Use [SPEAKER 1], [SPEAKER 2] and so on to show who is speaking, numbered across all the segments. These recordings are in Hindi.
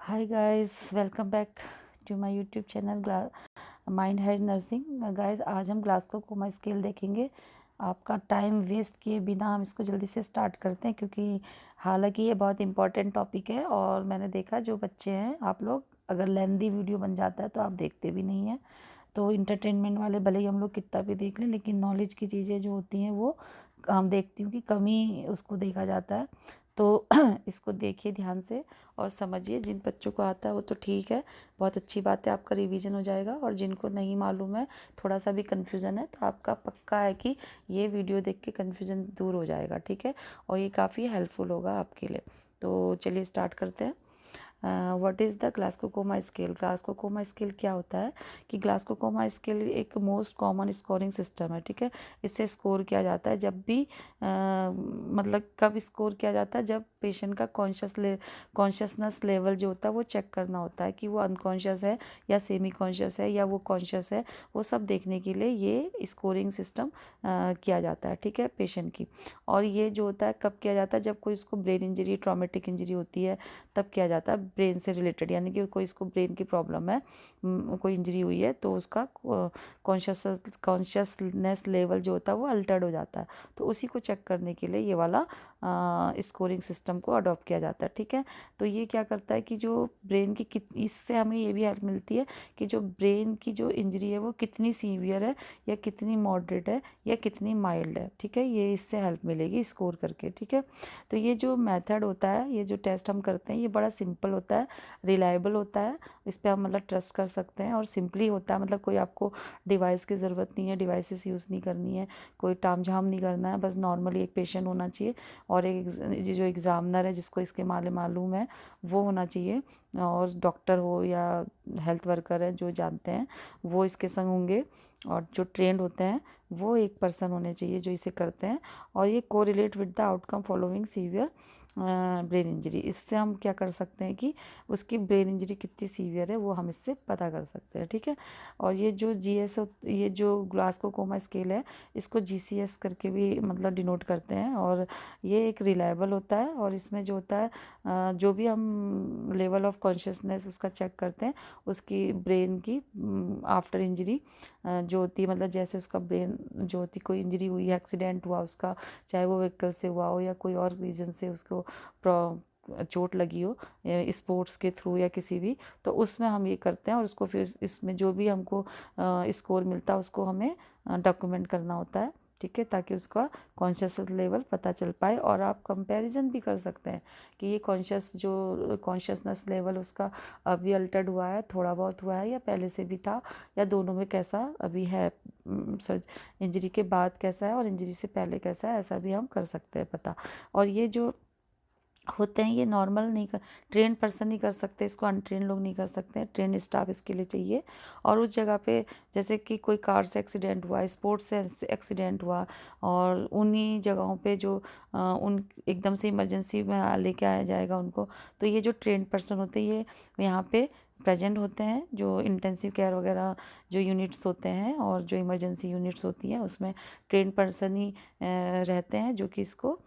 [SPEAKER 1] Hi guys, welcome back to my YouTube channel mind head nursing. Guys आज हम ग्लासको कोमा स्केल देखेंगे। आपका टाइम वेस्ट किए बिना हम इसको जल्दी से स्टार्ट करते हैं, क्योंकि हालांकि ये बहुत इंपॉर्टेंट टॉपिक है और मैंने देखा जो बच्चे हैं आप लोग, अगर लेंदी वीडियो बन जाता है तो आप देखते भी नहीं हैं। तो इंटरटेनमेंट वाले भले ही हम लोग कितना भी देख लें, लेकिन नॉलेज की चीज़ें जो होती हैं वो हम देखती हूँ कि कम ही उसको देखा जाता है। तो इसको देखिए ध्यान से और समझिए। जिन बच्चों को आता है वो तो ठीक है, बहुत अच्छी बात है, आपका रिवीजन हो जाएगा। और जिनको नहीं मालूम है, थोड़ा सा भी कन्फ्यूज़न है, तो आपका पक्का है कि ये वीडियो देख के कन्फ्यूज़न दूर हो जाएगा, ठीक है। और ये काफ़ी हेल्पफुल होगा आपके लिए। तो चलिए स्टार्ट करते हैं। What is the Glasgow coma scale. Glasgow coma scale क्या होता है कि ग्लासको-कोमा स्केल एक मोस्ट कॉमन स्कोरिंग सिस्टम है, ठीक है। इससे स्कोर किया जाता है जब भी मतलब कब स्कोर किया जाता है, जब पेशेंट का कॉन्शियसनेस लेवल जो होता है वो चेक करना होता है कि वो अनकॉन्शियस है या सेमी कॉन्शियस है या वो कॉन्शियस है। वो सब देखने के लिए ये स्कोरिंग सिस्टम किया जाता है, ठीक है, पेशेंट की। और ये जो होता है कब किया जाता है, जब कोई उसको ब्रेन इंजरी, ट्रॉमेटिक इंजरी होती है, तब किया जाता है। ब्रेन से रिलेटेड, यानी कि कोई इसको ब्रेन की प्रॉब्लम है, कोई इंजरी हुई है, तो उसका कॉन्शियसनेस लेवल जो होता है वो अल्टर्ड हो जाता है। तो उसी को चेक करने के लिए ये वाला स्कोरिंग सिस्टम को अडॉप्ट किया जाता है, ठीक है। तो ये क्या करता है कि जो ब्रेन की इससे हमें ये भी हेल्प मिलती है कि जो ब्रेन की जो इंजरी है वो कितनी सीवियर है या कितनी मॉडरेट है या कितनी माइल्ड है, ठीक है। ये इससे हेल्प मिलेगी स्कोर करके, ठीक है। तो ये जो मेथड होता है, ये जो टेस्ट हम करते हैं, ये बड़ा सिंपल होता है, रिलायबल होता है, इस पर हम मतलब ट्रस्ट कर सकते हैं। और सिंपली होता है, मतलब कोई आपको डिवाइस की ज़रूरत नहीं है, डिवाइसेस यूज़ नहीं करनी है, कोई ताम झाम नहीं करना है, बस नॉर्मली एक पेशेंट होना चाहिए और एक जो एग्ज़ामिनर है जिसको इसके मालूम है वो होना चाहिए। और डॉक्टर हो या हेल्थ वर्कर है जो जानते हैं वो इसके संग होंगे, और जो ट्रेंड होते हैं वो एक पर्सन होने चाहिए जो इसे करते हैं। और ये correlate with the outcome following severe brain injury. इससे हम क्या कर सकते हैं कि उसकी ब्रेन इंजरी कितनी सीवियर है वो हम इससे पता कर सकते हैं, ठीक है। और ये जो ये जो ग्लासको-कोमा स्केल है, इसको GCS करके भी मतलब डिनोट करते हैं। और ये एक रिलायबल होता है, और इसमें जो होता है जो भी हम लेवल ऑफ कॉन्शियसनेस उसका चेक करते हैं, उसकी ब्रेन की आफ्टर इंजरी जो होती है, मतलब जैसे उसका ब्रेन जो होती, कोई इंजरी हुई है, एक्सीडेंट हुआ उसका, चाहे वो व्हीकल से हुआ हो या कोई और रीज़न से उसको चोट लगी हो स्पोर्ट्स के थ्रू या किसी भी, तो उसमें हम ये करते हैं। और उसको फिर इसमें जो भी हमको स्कोर मिलता है उसको हमें डॉक्यूमेंट करना होता है, ठीक है, ताकि उसका कॉन्शियस लेवल पता चल पाए। और आप कंपैरिजन भी कर सकते हैं कि ये कॉन्शियसनेस लेवल उसका अभी अल्टर्ड हुआ है, थोड़ा बहुत हुआ है, या पहले से भी था, या दोनों में कैसा अभी है, इंजरी के बाद कैसा है और इंजरी से पहले कैसा है, ऐसा भी हम कर सकते हैं पता। और ये जो होते हैं ये नॉर्मल नहीं कर ट्रेन पर्सन नहीं कर सकते इसको, अनट्रेन लोग नहीं कर सकते हैं, ट्रेन स्टाफ इसके लिए चाहिए। और उस जगह पे जैसे कि कोई कार से एक्सीडेंट हुआ, स्पोर्ट्स से एक्सीडेंट हुआ, और उन्हीं जगहों पे जो उन एकदम से इमरजेंसी में लेके आया जाएगा उनको, तो ये जो ट्रेन पर्सन होते हैं ये यहाँ पे प्रेजेंट होते हैं। जो इंटेंसिव केयर वगैरह जो यूनिट्स होते हैं और जो इमरजेंसी यूनिट्स होती हैं उसमें ट्रेन पर्सन ही रहते हैं जो कि इसको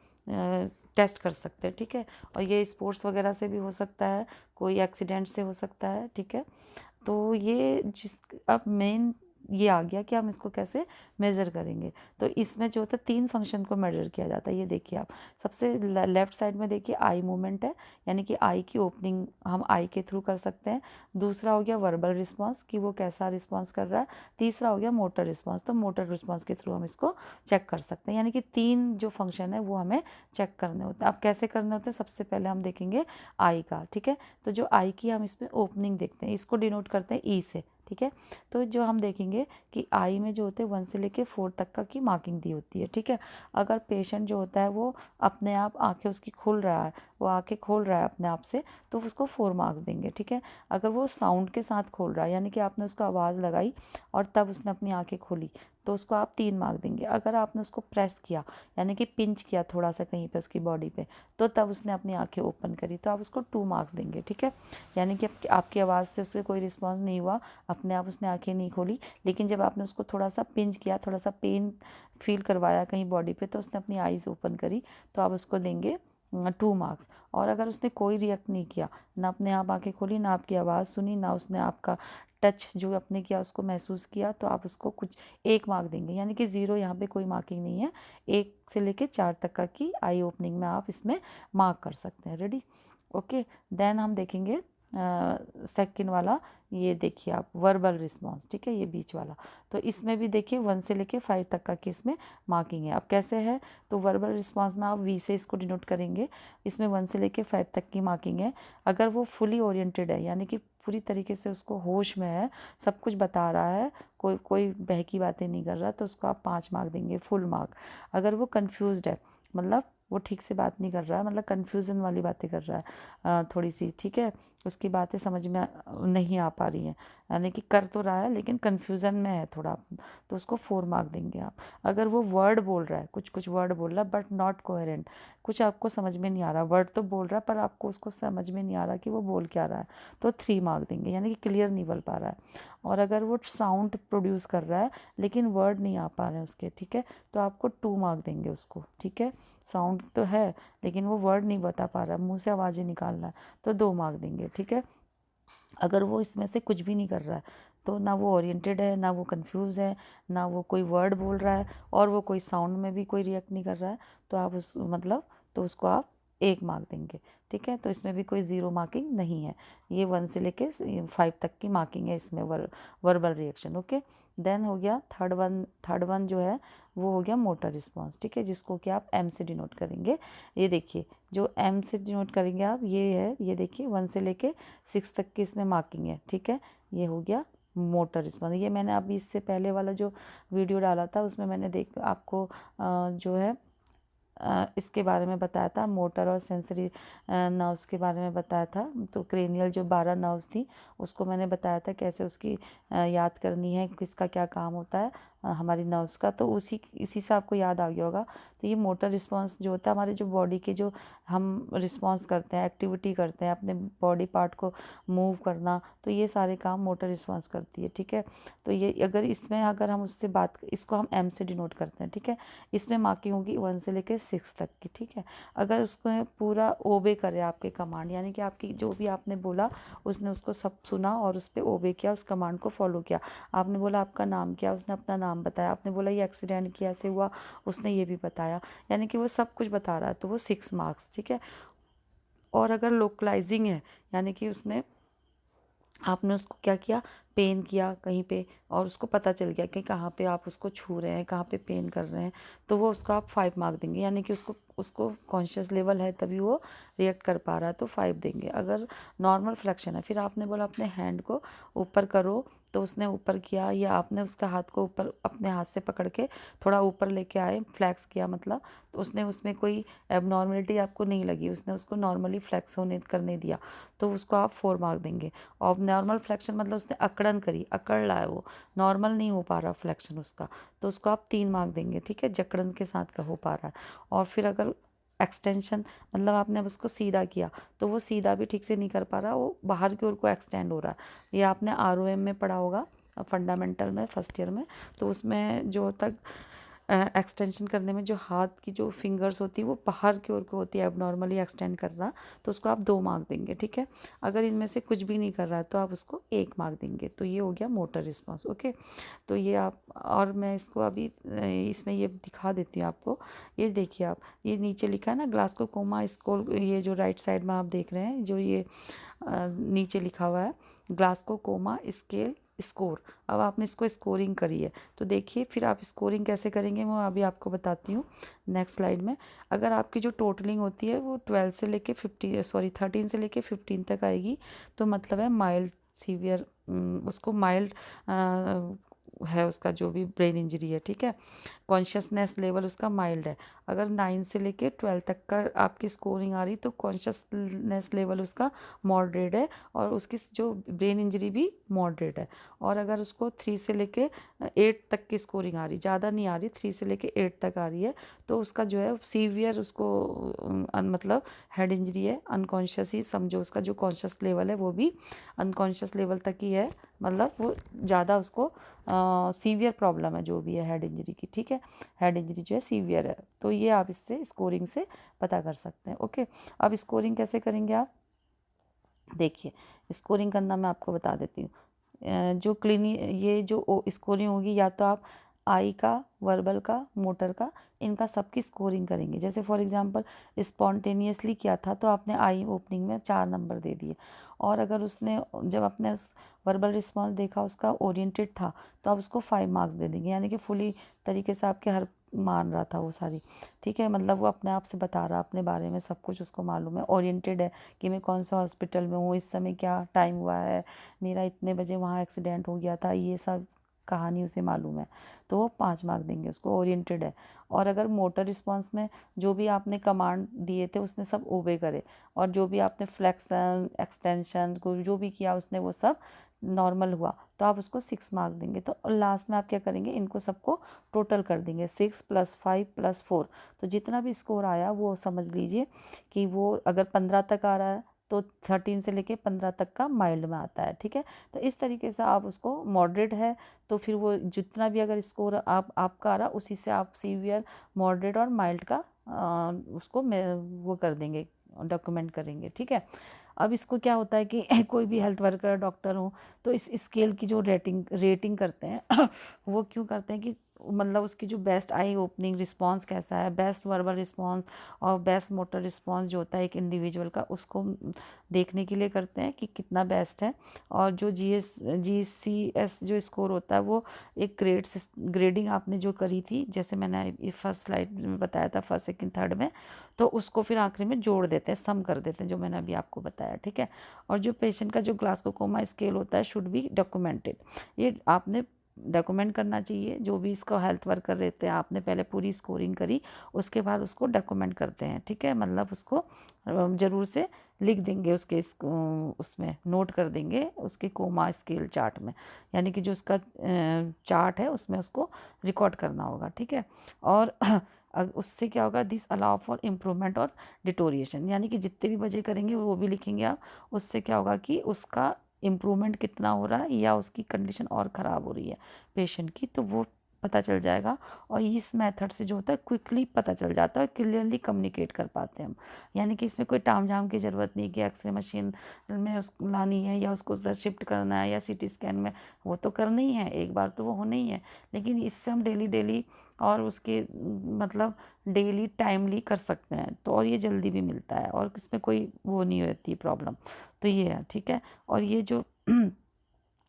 [SPEAKER 1] टेस्ट कर सकते हैं, ठीक है। और ये स्पोर्ट्स वगैरह से भी हो सकता है, कोई एक्सीडेंट से हो सकता है, ठीक है। तो ये अब मेन ये आ गया कि हम इसको कैसे मेज़र करेंगे। तो इसमें जो होता है 3 फंक्शन को मेज़र किया जाता है, ये देखिए आप। सबसे लेफ्ट साइड में देखिए आई मूवमेंट है, यानी कि आई की ओपनिंग हम आई के थ्रू कर सकते हैं। दूसरा हो गया वर्बल रिस्पॉन्स कि वो कैसा रिस्पॉन्स कर रहा है। तीसरा हो गया मोटर रिस्पॉन्स, तो मोटर रिस्पॉन्स के थ्रू हम इसको चेक कर सकते हैं। यानी कि 3 जो फंक्शन है वो हमें चेक करने होते हैं। अब कैसे करने होते हैं, सबसे पहले हम देखेंगे आई का, ठीक है। तो जो आई की हम इसमें ओपनिंग देखते हैं, इसको डिनोट करते हैं ई से, ठीक है। तो जो हम देखेंगे कि आई में जो होते हैं 1 से लेके 4 तक का की मार्किंग दी होती है, ठीक है। अगर पेशेंट जो होता है वो अपने आप आंखें उसकी खुल रहा है, वो आंखें खोल रहा है अपने आप से, तो उसको 4 मार्क्स देंगे, ठीक है। अगर वो साउंड के साथ खोल रहा है, यानी कि आपने उसको आवाज़ लगाई और तब उसने अपनी आंखें खोली, तो उसको आप 3 मार्क देंगे। अगर आपने उसको प्रेस किया, यानी कि पिंच किया थोड़ा सा कहीं पे उसकी बॉडी पे, तो तब उसने अपनी आंखें ओपन करी, तो आप उसको 2 मार्क्स देंगे, ठीक है। यानी कि आपकी आवाज़ से उससे कोई रिस्पॉन्स नहीं हुआ, अपने आप उसने आंखें नहीं खोली, लेकिन जब आपने उसको थोड़ा सा पिंच किया, थोड़ा सा पेन फील करवाया कहीं बॉडी पे, तो उसने अपनी आईज़ ओपन करी, तो आप उसको देंगे 2 मार्क्स। और अगर उसने कोई रिएक्ट नहीं किया, ना अपने आप आंखें खोली, ना आपकी आवाज़ सुनी, ना उसने आपका टच जो आपने किया उसको महसूस किया, तो आप उसको कुछ 1 मार्क देंगे, यानी कि 0 यहाँ पे कोई मार्किंग नहीं है। 1 से लेके 4 तक का की आई ओपनिंग में आप इसमें मार्क कर सकते हैं। Ready, okay. देन हम देखेंगे सेकंड वाला, ये देखिए आप वर्बल रिस्पॉन्स, ठीक है, ये बीच वाला। तो इसमें भी देखिए 1 से लेके 5 तक का की इसमें मार्किंग है। अब कैसे है, तो वर्बल रिस्पॉन्स में आप वी से इसको डिनोट करेंगे। इसमें 1 से लेके 5 तक की मार्किंग है। अगर वो फुली ओरिएंटेड है, यानी कि पूरी तरीके से उसको होश में है, सब कुछ बता रहा है, कोई कोई बहकी बातें नहीं कर रहा, तो उसको आप 5 मार्क देंगे, फुल मार्क। अगर वो कन्फ्यूज्ड है, मतलब वो ठीक से बात नहीं कर रहा है, मतलब कन्फ्यूज़न वाली बातें कर रहा है थोड़ी सी, ठीक है, उसकी बातें समझ में नहीं आ पा रही हैं, यानी कि कर तो रहा है लेकिन कन्फ्यूज़न में है थोड़ा, तो उसको 4 मार्क देंगे आप। अगर वो वर्ड बोल रहा है, कुछ कुछ वर्ड बोल रहा है बट नॉट कोहेरेंट, कुछ आपको समझ में नहीं आ रहा, वर्ड तो बोल रहा है पर आपको उसको समझ में नहीं आ रहा कि वो बोल क्या रहा है, तो 3 मार्क देंगे, यानी कि क्लियर नहीं बोल पा रहा है। और अगर वो साउंड प्रोड्यूस कर रहा है लेकिन वर्ड नहीं आ पा रहे हैं उसके, ठीक है, तो आपको 2 मार्क देंगे उसको, ठीक है। साउंड तो है लेकिन वो वर्ड नहीं बता पा रहा, मुंह से आवाज़ें निकालना है, तो 2 मार्क देंगे, ठीक है। अगर वो इसमें से कुछ भी नहीं कर रहा है, तो ना वो ओरिएंटेड है, ना वो कंफ्यूज है, ना वो कोई वर्ड बोल रहा है, और वो कोई साउंड में भी कोई रिएक्ट नहीं कर रहा है, तो आप उस मतलब तो उसको आप 1 मार्क देंगे, ठीक है। तो इसमें भी कोई 0 मार्किंग नहीं है, ये 1 से लेके 5 तक की मार्किंग है इसमें वर्बल रिएक्शन, ओके। देन हो गया थर्ड वन जो है वो हो गया मोटर रिस्पॉन्स, ठीक है, जिसको कि आप एम से डिनोट करेंगे। ये देखिए जो एम से डिनोट करेंगे आप, ये है, ये देखिए 1 से लेके 6 तक की इसमें मार्किंग है, ठीक है। ये हो गया मोटर रिस्पॉन्स। ये मैंने अभी इससे पहले वाला जो वीडियो डाला था उसमें मैंने आपको जो है इसके बारे में बताया था, मोटर और सेंसरी नर्व्स के बारे में बताया था। तो क्रेनियल जो 12 नर्व्स थी उसको मैंने बताया था कैसे उसकी याद करनी है, किसका क्या काम होता है हमारी नर्व्स का, तो इसी से आपको याद आ गया होगा। तो ये मोटर रिस्पॉन्स जो होता है हमारे जो बॉडी के जो हम रिस्पॉन्स करते हैं, एक्टिविटी करते हैं, अपने बॉडी पार्ट को मूव करना, तो ये सारे काम मोटर रिस्पॉन्स करती है, ठीक है। तो ये अगर हम उससे इसको हम एम से डिनोट करते हैं, ठीक है। इसमें मार्किंग होगी 1 से लेकर 6 तक की, ठीक है। अगर उसको पूरा ओबे करे आपके कमांड, यानी कि आपकी जो भी आपने बोला उसने उसको सब सुना और उस पर ओबे किया, उस कमांड को फॉलो किया। आपने बोला आपका नाम क्या, उसने अपना नाम बताया। आपने बोला ये एक्सीडेंट कैसे हुआ, उसने ये भी बताया, यानी कि वो सब कुछ बता रहा है, तो वो 6 मार्क्स, ठीक है। और अगर लोकलाइजिंग है, यानी कि आपने उसको क्या किया, पेन किया कहीं पे और उसको पता चल गया कि कहाँ पे आप उसको छू रहे हैं, कहाँ पे पेन कर रहे हैं, तो वो उसको आप 5 मार्क देंगे, यानी कि उसको कॉन्शियस लेवल है तभी वो रिएक्ट कर पा रहा है, तो 5 देंगे। अगर नॉर्मल फ्लैक्शन है, फिर आपने बोला अपने हैंड को ऊपर करो, तो उसने ऊपर किया, या आपने उसका हाथ को ऊपर अपने हाथ से पकड़ के थोड़ा ऊपर लेके आए, फ्लैक्स किया, मतलब तो उसने उसमें कोई एबनॉर्मलिटी आपको नहीं लगी, उसने उसको नॉर्मली फ्लैक्स होने करने दिया, तो उसको आप 4 मार्क देंगे। और नॉर्मल फ्लैक्शन मतलब उसने अकड़न करी, अकड़ रहा है वो, नॉर्मल नहीं हो पा रहा फ्लैक्शन उसका, तो उसको आप 3 मार्क देंगे, ठीक है, जकड़न के साथ का हो पा रहा है। और फिर अगर एक्सटेंशन मतलब आपने अब उसको सीधा किया, तो वो सीधा भी ठीक से नहीं कर पा रहा, वो बाहर की ओर को एक्सटेंड हो रहा है। ये आपने ROM में पढ़ा होगा, फंडामेंटल में फर्स्ट ईयर में, तो उसमें जो तक एक्सटेंशन करने में जो हाथ की जो फिंगर्स होती है वो बाहर की ओर को होती है, एबनॉर्मली एक्सटेंड कर रहा, तो उसको आप 2 मार्क देंगे, ठीक है। अगर इनमें से कुछ भी नहीं कर रहा है तो आप उसको 1 मार्क देंगे। तो ये हो गया मोटर रिस्पॉन्स, ओके। तो ये आप, और मैं इसको अभी इसमें ये दिखा देती हूँ आपको। ये देखिए आप, ये नीचे लिखा है ना ग्लासकोमा स्केल, ये जो राइट साइड में आप देख रहे हैं, जो ये नीचे लिखा हुआ है ग्लासकोमा स्केल स्कोर। अब आपने इसको स्कोरिंग करी है, तो देखिए फिर आप स्कोरिंग कैसे करेंगे मैं अभी आपको बताती हूँ नेक्स्ट स्लाइड में। अगर आपकी जो टोटलिंग होती है वो 13 से लेके 15 तक आएगी, तो मतलब है माइल्ड सीवियर, उसको माइल्ड है उसका जो भी ब्रेन इंजरी है, ठीक है। कॉन्शियसनेस लेवल उसका माइल्ड है। अगर 9 से लेके 12 तक का आपकी स्कोरिंग आ रही तो कॉन्शियसनेस लेवल उसका मॉडरेट है, और उसकी जो ब्रेन इंजरी भी मॉडरेट है। और अगर उसको 3 से लेके 8 तक की स्कोरिंग आ रही, ज़्यादा नहीं आ रही, 3 से लेके 8 तक आ रही है, तो उसका जो है सीवियर उसको मतलब हेड इंजरी है, अनकॉन्शियस ही समझो, उसका जो कॉन्शियस लेवल है वो भी अनकॉन्शियस लेवल तक ही है, मतलब वो ज़्यादा उसको सीवियर प्रॉब्लम है जो भी है हेड इंजरी की, ठीक है। है, हेड इंजरी जो है सीवियर है। तो ये आप इससे स्कोरिंग से पता कर सकते हैं। ओके, अब स्कोरिंग कैसे करेंगे आप, देखिए स्कोरिंग करना मैं आपको बता देती हूँ। जो ये जो स्कोरिंग होगी, या तो आप आई का, वर्बल का, मोटर का, इनका सबकी स्कोरिंग करेंगे। जैसे फॉर एग्जांपल स्पॉन्टेनियसली किया था तो आपने आई ओपनिंग में 4 नंबर दे दिए, और अगर उसने जब आपने वर्बल रिस्पॉन्स देखा उसका ओरिएंटेड था तो आप उसको 5 मार्क्स दे देंगे, यानी कि फुली तरीके से आपके हर मान रहा था वो सारी, ठीक है, मतलब वो अपने आप से बता रहा, अपने बारे में सब कुछ उसको मालूम है, ओरिएंटेड है कि मैं कौन सा हॉस्पिटल में हूँ, इस समय क्या टाइम हुआ है, मेरा इतने बजे वहाँ एक्सीडेंट हो गया था, ये सब कहानी उसे मालूम है, तो वो 5 मार्क देंगे उसको, ओरिएंटेड है। और अगर मोटर रिस्पॉन्स में जो भी आपने कमांड दिए थे उसने सब ओबे करे, और जो भी आपने फ्लेक्शन एक्सटेंशन को जो भी किया उसने वो सब नॉर्मल हुआ, तो आप उसको 6 मार्क्स देंगे। तो लास्ट में आप क्या करेंगे, इनको सबको टोटल कर देंगे, 6 + 5 + 4, तो जितना भी स्कोर आया वो समझ लीजिए कि वो अगर 15 तक आ रहा है तो 13 से लेके 15 तक का माइल्ड में आता है, ठीक है। तो इस तरीके से आप उसको, मॉडरेट है तो फिर वो जितना भी अगर स्कोर आपका आ रहा उसी से आप सीवियर, मॉडरेट और माइल्ड का उसको वो कर देंगे, डॉक्यूमेंट करेंगे, ठीक है। अब इसको क्या होता है कि कोई भी हेल्थ वर्कर, डॉक्टर हो, तो इस स्केल की जो रेटिंग करते हैं वो क्यों करते हैं कि मतलब उसकी जो बेस्ट आई ओपनिंग रिस्पांस कैसा है, बेस्ट वर्बल रिस्पांस और बेस्ट मोटर रिस्पांस जो होता है एक इंडिविजुअल का, उसको देखने के लिए करते हैं कि कितना बेस्ट है। और जो GCS जो स्कोर होता है वो एक ग्रेडिंग आपने जो करी थी, जैसे मैंने फर्स्ट स्लाइड में बताया था, फर्स्ट सेकंड थर्ड में, तो उसको फिर आखिरी में जोड़ देते हैं, सम कर देते हैं, जो मैंने अभी आपको बताया, ठीक है। और जो पेशेंट का जो ग्लासकोमा स्केल होता है शुड बी डॉक्यूमेंटेड, ये आपने डॉक्यूमेंट करना चाहिए। जो भी इसका हेल्थ वर्कर रहते हैं, आपने पहले पूरी स्कोरिंग करी, उसके बाद उसको डॉक्यूमेंट करते हैं, ठीक है, मतलब उसको ज़रूर से लिख देंगे, उसके उसमें नोट कर देंगे उसके कोमा स्केल चार्ट में, यानी कि जो उसका चार्ट है उसमें उसको रिकॉर्ड करना होगा, ठीक है। और उससे क्या होगा, दिस अलाउ फॉर इम्प्रूवमेंट और डिटोरिएशन, यानी कि जितने भी बजे करेंगे वो भी लिखेंगे आप, उससे क्या होगा कि उसका इम्प्रूवमेंट कितना हो रहा है या उसकी कंडीशन और ख़राब हो रही है पेशेंट की, तो वो पता चल जाएगा। और इस मेथड से जो होता है क्विकली पता चल जाता है, क्लियरली कम्युनिकेट कर पाते हैं हम, यानी कि इसमें कोई ताम झाम की ज़रूरत नहीं कि एक्सरे मशीन में उसको लानी है या उसको उधर शिफ्ट करना है या CT स्कैन में, वो तो करना ही है, एक बार तो वो होना ही है, लेकिन इससे हम डेली और उसके मतलब डेली टाइमली कर सकते हैं, तो और ये जल्दी भी मिलता है और इसमें कोई वो नहीं रहती प्रॉब्लम, तो ये है, ठीक है। और ये जो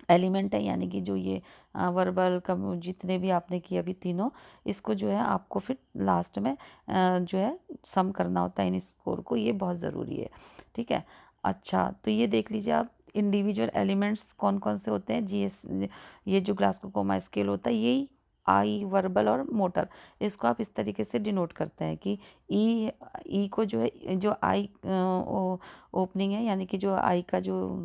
[SPEAKER 1] एलिमेंट है, यानी कि जो ये वर्बल कम जितने भी आपने किए अभी तीनों, इसको जो है आपको फिर लास्ट में जो है सम करना होता है इन स्कोर को, ये बहुत ज़रूरी है, ठीक है। अच्छा, तो ये देख लीजिए आप इंडिविजुअल एलिमेंट्स कौन कौन से होते हैं, ये जो ग्लासकोमा स्केल होता है यही आई, वर्बल और मोटर, इसको आप इस तरीके से डिनोट करते हैं कि ई को जो है, जो आई ओपनिंग है, यानी कि जो आई का जो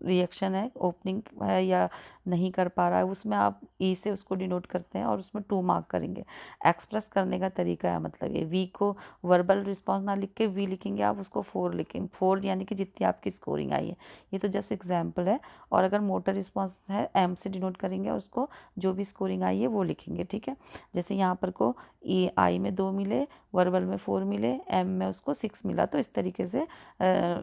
[SPEAKER 1] रिएक्शन है, ओपनिंग है या नहीं कर पा रहा है, उसमें आप ई से उसको डिनोट करते हैं और उसमें 2 मार्क करेंगे। एक्सप्रेस करने का तरीका है, मतलब ये वी को वर्बल रिस्पॉन्स ना लिख के वी लिखेंगे आप, उसको 4 लिखेंगे, 4 यानी कि जितनी आपकी स्कोरिंग आई है, ये तो जस्ट एग्जाम्पल है। और अगर मोटर रिस्पॉन्स है एम से डिनोट करेंगे और उसको जो भी स्कोरिंग आई है वो लिखेंगे, ठीक है। जैसे यहाँ पर को ई आई में 2 मिले, वर्बल में 4 मिले, एम में उसको 6 मिला, तो इस तरीके से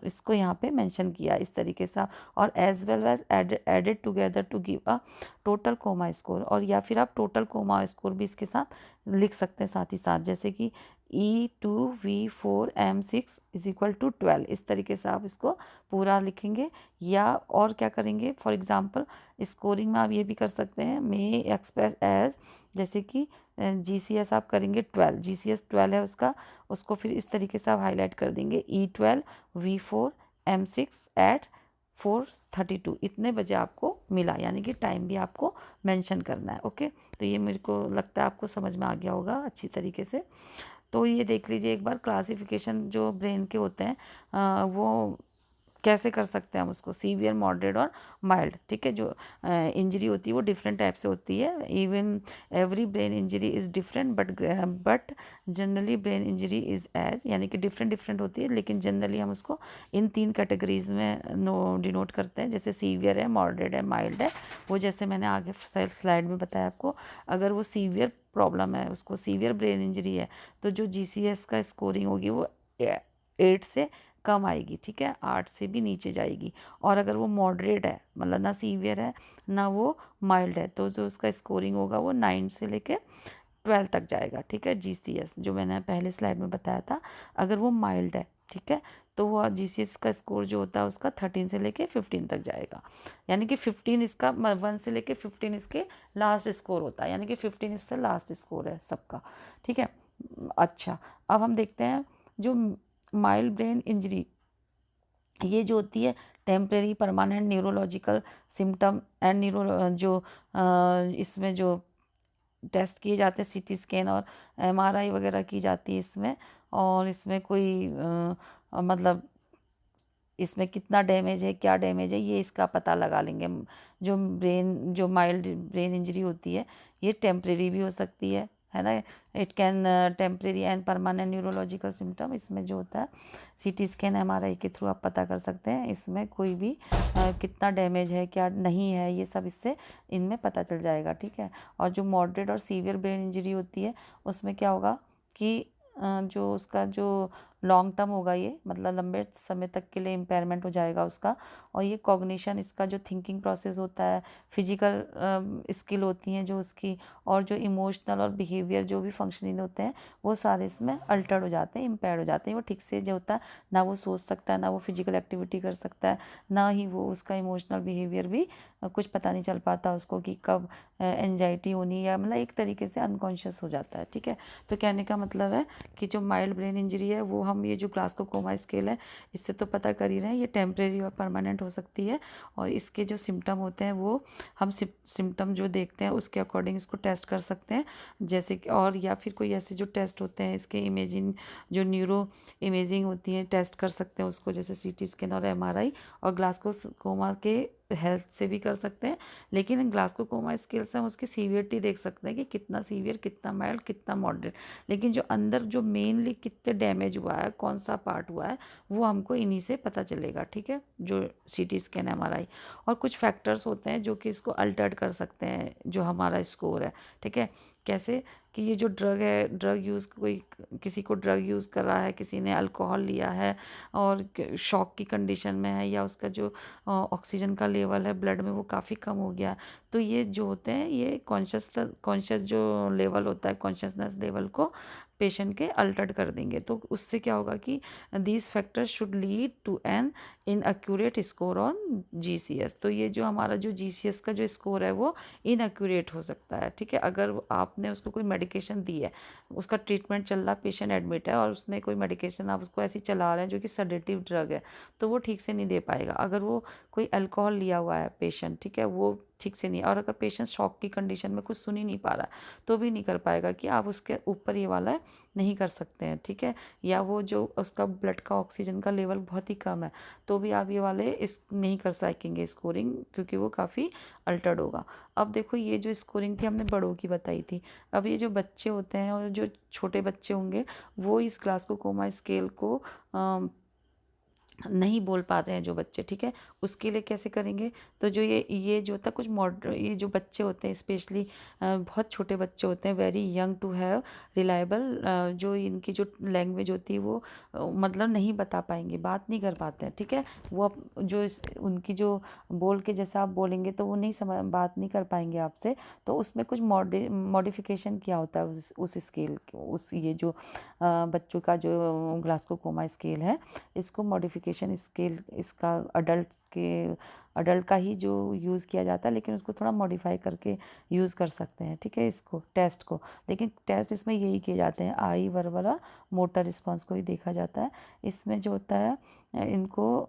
[SPEAKER 1] इसको यहाँ पे मेंशन किया इस तरीके से। और as well as added together to give a total coma score, और या फिर आप टोटल कोमा स्कोर भी इसके साथ लिख सकते हैं साथ ही साथ, जैसे कि E2V4M6 = 12, इस तरीके से आप इसको पूरा लिखेंगे। या और क्या करेंगे, फॉर एग्जांपल स्कोरिंग में आप ये भी कर सकते हैं, मे एक्सप्रेस एज, जैसे कि GCS आप करेंगे 12, GCS 12 है उसका, उसको फिर इस तरीके से आप हाईलाइट कर देंगे, E12V4M6 at 4:32, इतने बजे आपको मिला, यानी कि टाइम भी आपको मेंशन करना है, ओके। तो ये मेरे को लगता है आपको समझ में आ गया होगा अच्छी तरीके से। तो ये देख लीजिए एक बार क्लासिफिकेशन जो ब्रेन के होते हैं वो कैसे कर सकते हैं हम उसको, सीवियर, मॉडरेट और माइल्ड, ठीक है। जो इंजरी होती है वो डिफरेंट टाइप से होती है, even every brain injury is different, but generally brain injury is age, यानी कि डिफरेंट डिफरेंट होती है, लेकिन जनरली हम उसको इन 3 कैटेगरीज में डिनोट करते हैं, जैसे सीवियर है, मॉडरेट है, माइल्ड है। वो जैसे मैंने आगे स्लाइड में बताया आपको, अगर वो सीवियर प्रॉब्लम है, उसको सीवियर ब्रेन इंजरी है, तो जो GCS का स्कोरिंग होगी वो 8 से कम आएगी, ठीक है, 8 से भी नीचे जाएगी। और अगर वो मॉडरेट है, मतलब ना सीवियर है ना वो माइल्ड है, तो जो उसका स्कोरिंग होगा वो 9 से लेके 12 तक जाएगा, ठीक है, GCS जो मैंने पहले स्लाइड में बताया था। अगर वो माइल्ड है, ठीक है, तो वो GCS का स्कोर जो होता है उसका 13 से लेके 15 तक जाएगा, यानी कि 15 इसका 1 से लेके 15 इसके लास्ट स्कोर होता है, यानी कि 15 इससे लास्ट स्कोर है सबका, ठीक है। अच्छा, अब हम देखते हैं जो माइल्ड ब्रेन इंजरी, ये जो होती है temporary permanent neurological symptom and जो इसमें जो टेस्ट किए जाते हैं, CT स्कैन और MRI वगैरह की जाती है इसमें, और इसमें कोई मतलब इसमें कितना डैमेज है, क्या डैमेज है, ये इसका पता लगा लेंगे। जो माइल्ड ब्रेन इंजरी होती है ये टेम्परेरी भी हो सकती है ना। It can temporary and permanent neurological symptom, इसमें जो होता है CT स्कैन MRI के थ्रू आप पता कर सकते हैं, इसमें कोई भी कितना डैमेज है, क्या नहीं है, ये सब इससे इनमें पता चल जाएगा, ठीक है। और जो मॉडरेट और सीवियर ब्रेन इंजरी होती है उसमें क्या होगा कि जो उसका जो लॉन्ग टर्म होगा, ये मतलब लंबे समय तक के लिए इम्पेयरमेंट हो जाएगा उसका, और ये कॉग्निशन, इसका जो थिंकिंग प्रोसेस होता है, फिजिकल स्किल होती हैं जो उसकी, और जो इमोशनल और बिहेवियर जो भी फंक्शनिंग होते हैं वो सारे इसमें अल्टर्ड हो जाते हैं, इम्पेयर हो जाते हैं। वो ठीक से जो होता है ना वो सोच सकता है, ना वो फिजिकल एक्टिविटी कर सकता है, ना ही वो उसका इमोशनल बिहेवियर भी कुछ पता नहीं चल पाता उसको कि कब एंजाइटी होनी, या मतलब एक तरीके से अनकॉन्शियस हो जाता है, ठीक है। तो कहने का मतलब है कि जो माइल्ड ब्रेन इंजरी है वो हम ये जो ग्लासको कोमा स्केल है इससे तो पता कर ही रहे हैं, ये टेम्परेरी और परमानेंट हो सकती है। और इसके जो सिम्टम होते हैं वो हम सिम्टम जो देखते हैं उसके अकॉर्डिंग इसको टेस्ट कर सकते हैं, जैसे कि, और या फिर कोई ऐसे जो टेस्ट होते हैं इसके इमेजिंग, जो न्यूरो इमेजिंग होती है, टेस्ट कर सकते हैं उसको, जैसे CT स्कैन और MRI, और ग्लासको कोमा के हेल्थ से भी कर सकते हैं। लेकिन ग्लासको कोमा स्केल से हम उसकी सीवियरिटी देख सकते हैं कि कितना सीवियर, कितना माइल्ड, कितना मॉडरेट, लेकिन जो अंदर जो मेनली कितने डैमेज हुआ है, कौन सा पार्ट हुआ है, वो हमको इन्हीं से पता चलेगा, ठीक है, जो CT स्कैन MRI। और कुछ फैक्टर्स होते हैं जो कि इसको अल्टर्ड कर सकते हैं जो हमारा स्कोर है, ठीक है। कैसे कि ये जो ड्रग है, ड्रग यूज़, कोई किसी को ड्रग यूज़ कर रहा है, किसी ने अल्कोहल लिया है और शॉक की कंडीशन में है, या उसका जो ऑक्सीजन का लेवल है ब्लड में वो काफ़ी कम हो गया, तो ये जो होते हैं ये कॉन्शियस जो लेवल होता है, कॉन्शियसनेस लेवल को पेशेंट के अल्टर्ड कर देंगे। तो उससे क्या होगा कि these factors should lead to an inaccurate score on GCS। तो ये जो हमारा जो GCS का जो स्कोर है वो इनअक्यूरेट हो सकता है, ठीक है। अगर आपने उसको कोई मेडिकेशन दी है, उसका ट्रीटमेंट चल रहा, पेशेंट एडमिट है और उसने कोई मेडिकेशन आप उसको ऐसी चला रहे हैं जो कि सडेटिव ड्रग है, तो वो ठीक से नहीं दे पाएगा। अगर वो कोई अल्कोहल लिया हुआ है पेशेंट, ठीक है, वो ठीक से नहीं, और अगर पेशेंट शॉक की कंडीशन में कुछ सुन ही नहीं पा रहा तो भी नहीं कर पाएगा कि आप उसके ऊपर ये वाला नहीं कर सकते हैं, ठीक है। या वो जो उसका ब्लड का ऑक्सीजन का लेवल बहुत ही कम है तो भी आप ये वाले इस नहीं कर सकेंगे स्कोरिंग, क्योंकि वो काफ़ी अल्टर्ड होगा। अब देखो ये जो स्कोरिंग थी हमने बड़ों की बताई थी, अब ये जो बच्चे होते हैं और जो छोटे बच्चे होंगे वो इस ग्लासको कोमा स्केल को नहीं बोल पा रहे हैं जो बच्चे, ठीक है, उसके लिए कैसे करेंगे। तो जो ये जो होता है कुछ ये जो बच्चे होते हैं स्पेशली बहुत छोटे बच्चे होते हैं, very young to have reliable, जो इनकी जो लैंग्वेज होती है वो मतलब नहीं बता पाएंगे, बात नहीं कर पाते हैं, ठीक है। वो उनकी जो बोल के जैसा आप बोलेंगे तो वो नहीं समझ, बात नहीं कर पाएंगे आपसे। तो उसमें कुछ मॉडिफिकेशन किया होता है उस स्केल, उस ये जो बच्चों का जो ग्लासको कोमा स्केल है, इसको मॉडिफिकेशन स्केल, इसका अडल्ट का ही जो यूज़ किया जाता है, लेकिन उसको थोड़ा मॉडिफाई करके यूज़ कर सकते हैं, ठीक है, इसको टेस्ट को। लेकिन टेस्ट इसमें यही किए जाते हैं, आई, वर्बल और मोटर रिस्पॉन्स को ही देखा जाता है। इसमें जो होता है इनको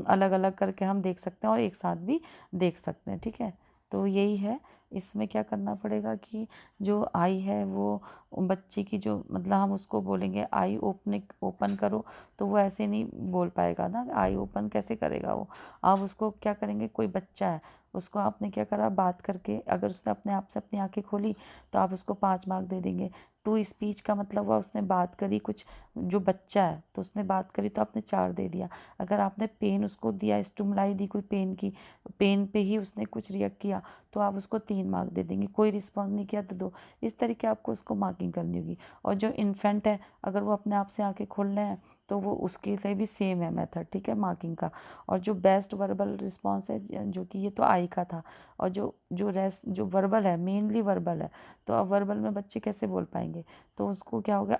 [SPEAKER 1] अलग अलग करके हम देख सकते हैं और एक साथ भी देख सकते हैं, ठीक है। तो यही है इसमें क्या करना पड़ेगा कि जो आई है वो बच्चे की जो मतलब हम उसको बोलेंगे आई ओपन करो, तो वो ऐसे नहीं बोल पाएगा ना, आई ओपन कैसे करेगा वो। आप उसको क्या करेंगे, कोई बच्चा है उसको आपने क्या करा, बात करके अगर उसने अपने आप से अपनी आंखें खोली तो आप उसको 5 मार्क दे देंगे। टू स्पीच का मतलब हुआ उसने बात करी कुछ, जो बच्चा है तो उसने बात करी तो आपने 4 दे दिया। अगर आपने पेन उसको दिया, स्टिमुलाई दी कोई पेन की, पेन पे ही उसने कुछ रिएक्ट किया तो आप उसको 3 मार्क दे देंगे। कोई रिस्पॉन्स नहीं किया तो 2। इस तरीके आपको उसको मार्किंग करनी होगी। और जो इन्फेंट है अगर वो अपने आप से आंखें खोल रहे हैं तो वो उसके लिए भी सेम है मेथड, ठीक है, मार्किंग का। और जो बेस्ट वर्बल रिस्पॉन्स है जो कि ये तो आई का था, और जो जो रेस्ट जो वर्बल है, मेनली वर्बल है, तो अब वर्बल में बच्चे कैसे बोल पाएंगे, तो उसको क्या होगा,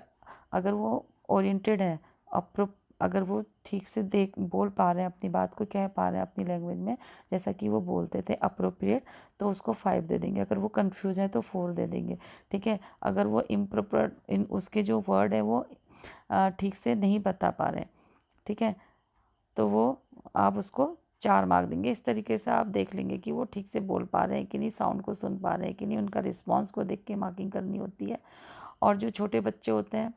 [SPEAKER 1] अगर वो ओरिएंटेड है, अप्रो अगर वो ठीक से देख बोल पा रहे हैं, अपनी बात को कह पा रहे हैं अपनी लैंग्वेज में जैसा कि वो बोलते थे अप्रोप्रिएट, तो उसको 5 दे देंगे। अगर वो कंफ्यूज है तो 4 दे देंगे, ठीक है। अगर वो इम्प्रॉपर इन उसके जो वर्ड है वो ठीक से नहीं बता पा रहे हैं, ठीक है, तो वो आप उसको 4 मार्क देंगे। इस तरीके से आप देख लेंगे कि वो ठीक से बोल पा रहे हैं कि नहीं, साउंड को सुन पा रहे हैं कि नहीं, उनका रिस्पॉन्स को देख के मार्किंग करनी होती है। और जो छोटे बच्चे होते हैं,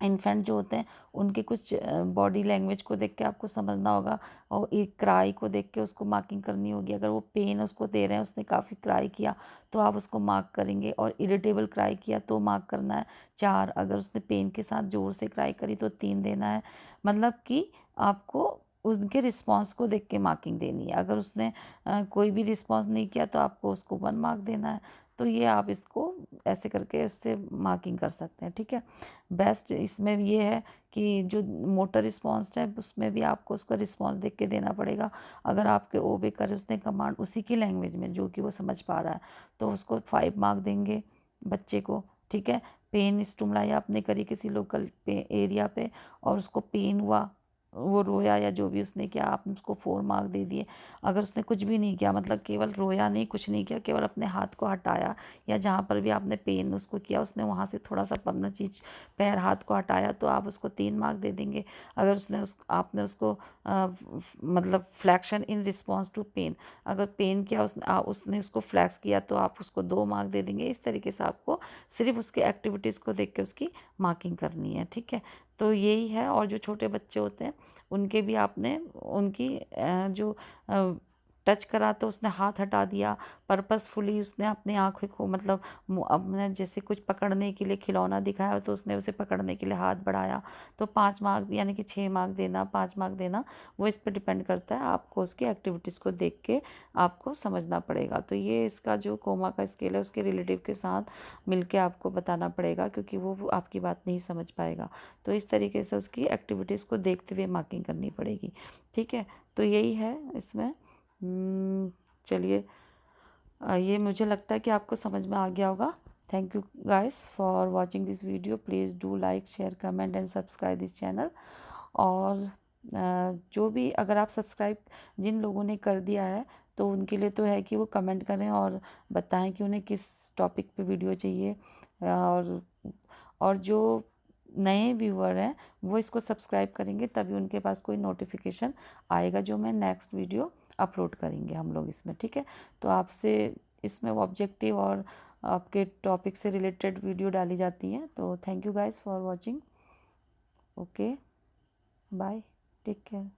[SPEAKER 1] इन्फेंट जो होते हैं, उनके कुछ बॉडी लैंग्वेज को देख के आपको समझना होगा, और एक क्राई को देख के उसको मार्किंग करनी होगी। अगर वो पेन उसको दे रहे हैं, उसने काफ़ी क्राई किया तो आप उसको मार्क करेंगे, और इरिटेबल क्राई किया तो मार्क करना है 4। अगर उसने पेन के साथ ज़ोर से क्राई करी तो 3 देना है। मतलब कि आपको उनके रिस्पॉन्स को देख के मार्किंग देनी है। अगर उसने कोई भी रिस्पॉन्स नहीं किया तो आपको उसको 1 मार्क देना है। तो ये आप इसको ऐसे करके इससे मार्किंग कर सकते हैं, ठीक है। बेस्ट इसमें भी ये है कि जो मोटर रिस्पॉन्स है उसमें भी आपको उसका रिस्पॉन्स देख के देना पड़ेगा। अगर आपके ओबे करे उसने कमांड उसी की लैंग्वेज में जो कि वो समझ पा रहा है तो उसको 5 मार्क देंगे बच्चे को, ठीक है। पेन स्टिमुलाई आपने करी किसी लोकल एरिया पे और उसको पेन हुआ, वो रोया या जो भी उसने किया, आपने उसको 4 मार्क दे दिए। अगर उसने कुछ भी नहीं किया, मतलब केवल रोया नहीं, कुछ नहीं किया, केवल अपने हाथ को हटाया, या जहाँ पर भी आपने पेन उसको किया उसने वहाँ से थोड़ा सा अपना चीज पैर हाथ को हटाया तो आप उसको 3 मार्क दे देंगे। अगर उसने आपने उसको मतलब flexion in response to pain, अगर पेन किया उसने उसको फ्लैक्स किया तो आप उसको 2 मार्क दे देंगे। इस तरीके से आपको सिर्फ उसके एक्टिविटीज़ को देख के उसकी मार्किंग करनी है, ठीक है। तो यही है। और जो छोटे बच्चे होते हैं उनके भी आपने उनकी जो टच करा तो उसने हाथ हटा दिया, पर्पसफुली उसने अपनी आँखें को मतलब अपने जैसे कुछ पकड़ने के लिए खिलौना दिखाया तो उसने उसे पकड़ने के लिए हाथ बढ़ाया, तो 5 मार्क यानी कि 6 मार्क देना, 5 मार्क देना, वो इस पर डिपेंड करता है। आपको उसकी एक्टिविटीज़ को देख के आपको समझना पड़ेगा। तो ये इसका जो कोमा का स्केल है उसके रिलेटिव के साथ मिलके आपको बताना पड़ेगा, क्योंकि वो आपकी बात नहीं समझ पाएगा। तो इस तरीके से उसकी एक्टिविटीज़ को देखते हुए मार्किंग करनी पड़ेगी, ठीक है। तो यही है इसमें। चलिए, ये मुझे लगता है कि आपको समझ में आ गया होगा। Thank you guys for watching this video. Please do like share comment and subscribe this channel. और जो भी अगर आप सब्सक्राइब जिन लोगों ने कर दिया है तो उनके लिए तो है कि वो कमेंट करें और बताएं कि उन्हें किस टॉपिक पे वीडियो चाहिए। और जो नए व्यूअर हैं वो इसको सब्सक्राइब करेंगे तभी उनके पास कोई नोटिफिकेशन आएगा जो मैं नेक्स्ट वीडियो अपलोड करेंगे हम लोग इसमें, ठीक है। तो आपसे इसमें ऑब्जेक्टिव और आपके टॉपिक से रिलेटेड वीडियो डाली जाती हैं। तो thank you guys for watching. Okay, bye, take care.